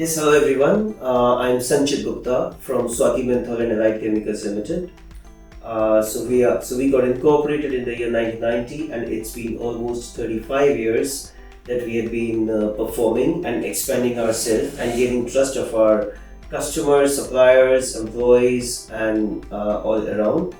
Yes, hello everyone. I'm Sanchit Gupta from Swati Menthol and 𝐉𝐑𝐒 Chemicals Limited. We got incorporated in the year 1990, and it's been almost 35 years that we have been performing and expanding ourselves and gaining trust of our customers, suppliers, employees, and all around.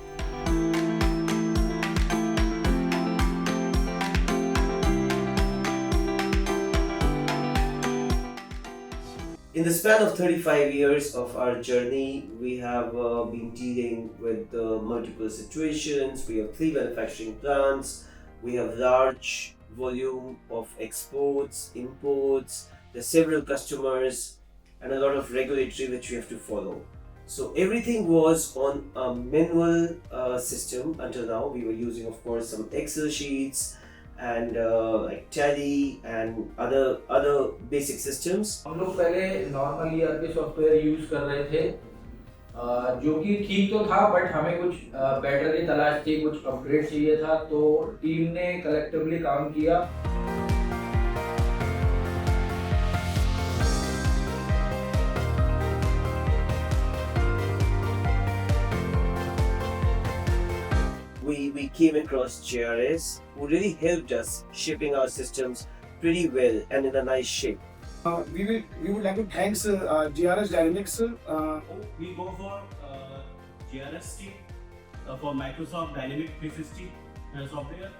In the span of 35 years of our journey, we have been dealing with multiple situations. We have 3 manufacturing plants, we have large volume of exports, imports, there's several customers, and a lot of regulatory which we have to follow. So everything was on a manual system until now. We were using, of course, some Excel sheets and like Tally and other basic systems. हम लोग पहले normal ERP software use कर रहे थे जो कि ठीक तो था, बट हमें कुछ बेटर की तलाश थी, कुछ अपग्रेड चाहिए था, तो टीम ने कलेक्टिवली काम किया. We came across JRS, who really helped us shaping our systems pretty well and in a nice shape. We would like to thank JRS Dynamics. We go for JRS team for Microsoft Dynamics 360 software.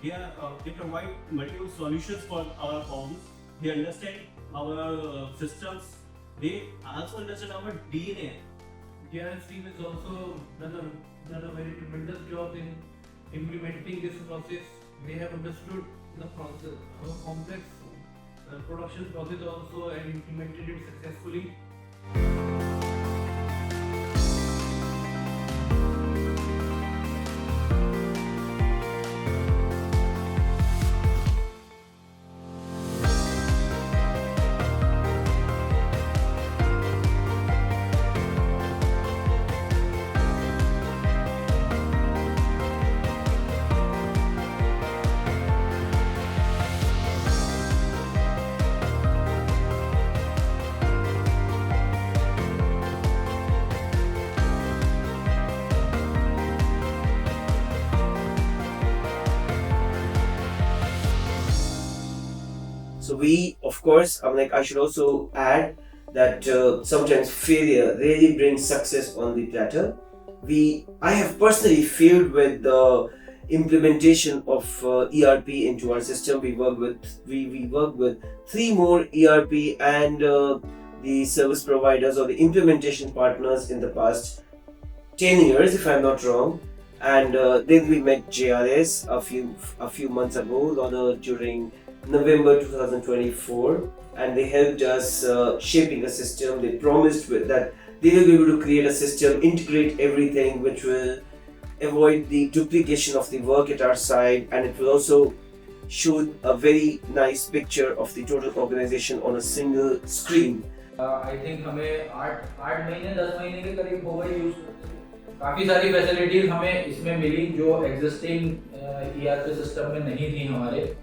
Here they provide multiple solutions for our problems. They understand our systems. They also understand our DNA. JRS team is also done a very tremendous job in implementing this process. They have understood the process, our complex production process also, and implemented it successfully. So we, of course, I should also add that sometimes failure really brings success on the platter. I have personally failed with the implementation of ERP into our system. We work with 3 more ERP and the service providers or the implementation partners in the past 10 years, if I'm not wrong. And then we met JRS a few months ago, rather during November 2024, and they helped us shaping a system. They promised that they will be able to create a system, integrate everything, which will avoid the duplication of the work at our side, and it will also show a very nice picture of the total organization on a single screen. I think हमें 8 महीने 10 महीने के करीब हो गए use करते. काफ़ी सारी फैसिलिटीज हमें इसमें मिली जो एग्जिस्टिंग ERP सिस्टम में नहीं थी हमारे.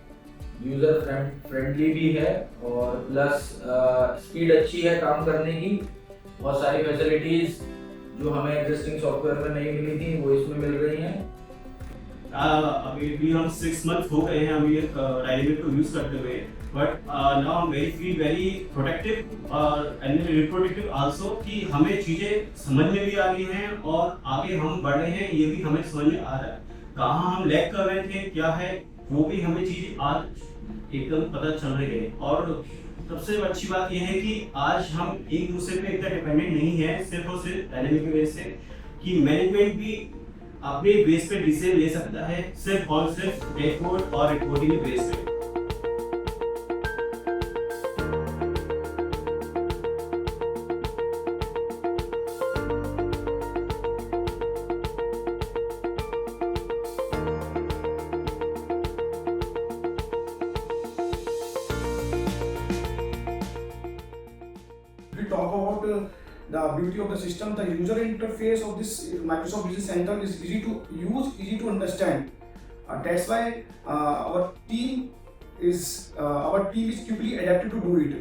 यूज़र फ्रेंडली भी है और प्लस स्पीड अच्छी है काम करने की. बहुत सारी फैसिलिटीज जो हमें एग्जिस्टिंग सॉफ्टवेयर में नहीं मिली थी वो इसमें मिल रही हैं. अभी हम 6 months हो गए हैं अभी डायनेमिक को यूज करते हुए, but now feel very protective and reproductive also कि हमें चीज़ें समझ में भी आ गई हैं और आगे हम बढ़ रहे हैं, ये भी हमें समझ में आ रहा है. कहाँ हम लैग कर रहे थे, क्या है, वो भी हमें चीज़ आज एकदम पता चल रही है. और सबसे अच्छी बात यह है कि आज हम एक दूसरे पे इतना डिपेंडेंट नहीं है सिर्फ और सिर्फ डायनेमिक की वजह से, कि मैनेजमेंट भी अपने बेस पे डिसीजन ले सकता है सिर्फ और सिर्फ डैशबोर्ड और रिपोर्टिंग के बेस पे. We talk about the beauty of the system. The user interface of this Microsoft Business Central is easy to use, easy to understand. That's why our team is quickly adapted to do it.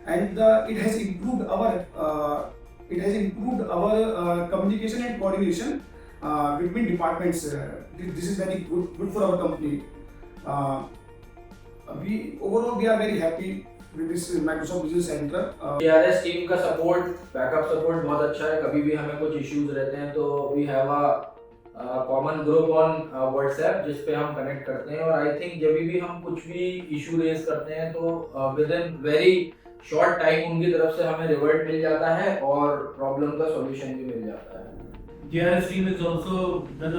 and it has improved our communication and coordination between departments. This is very good for our company. We are very happy with this Microsoft Business Center. JRS team का support, backup support बहुत अच्छा है. कभी भी हमें कुछ issues रहते हैं तो we have a common group on WhatsApp जिस पे हम कनेक्ट करते हैं, और आई थिंक जब भी हम कुछ भी इशू रेज करते हैं तो with in very short time उनकी तरफ से हमें रिवर्ट मिल जाता है और प्रॉब्लम का सॉल्यूशन भी मिल जाता है. JRS team has also done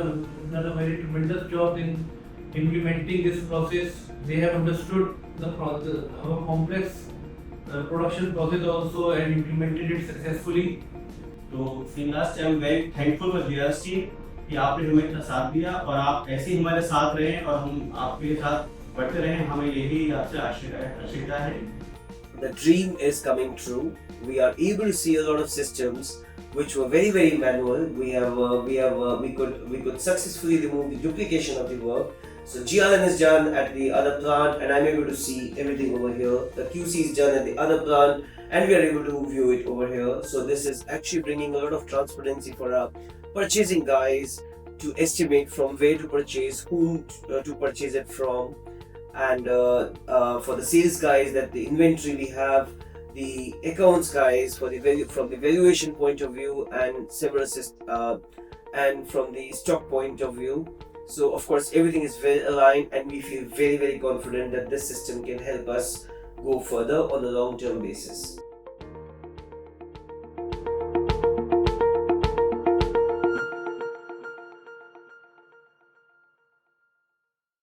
a very tremendous job in implementing this process. They have understood the process, our complex production process also, and implemented it successfully. तो in last I'm very thankful for JRS team कि आपने हमें इतना साथ दिया और आप ऐसे ही हमारे साथ रहें और हम आपके साथ बढ़ते रहें. हमें यही आपसे आशीर्वाद है. The dream is coming true. We are able to see a lot of systems which were very manual. We could successfully remove the duplication of the work. So GRN is done at the other plant, and I'm able to see everything over here. The QC is done at the other plant, and we are able to view it over here. So this is actually bringing a lot of transparency for our purchasing guys to estimate from where to purchase, whom to purchase it from, and for the sales guys that the inventory we have, the accounts guys for from the valuation point of view, and several and from the stock point of view. So of course everything is well aligned, and we feel very confident that this system can help us go further on a long-term basis.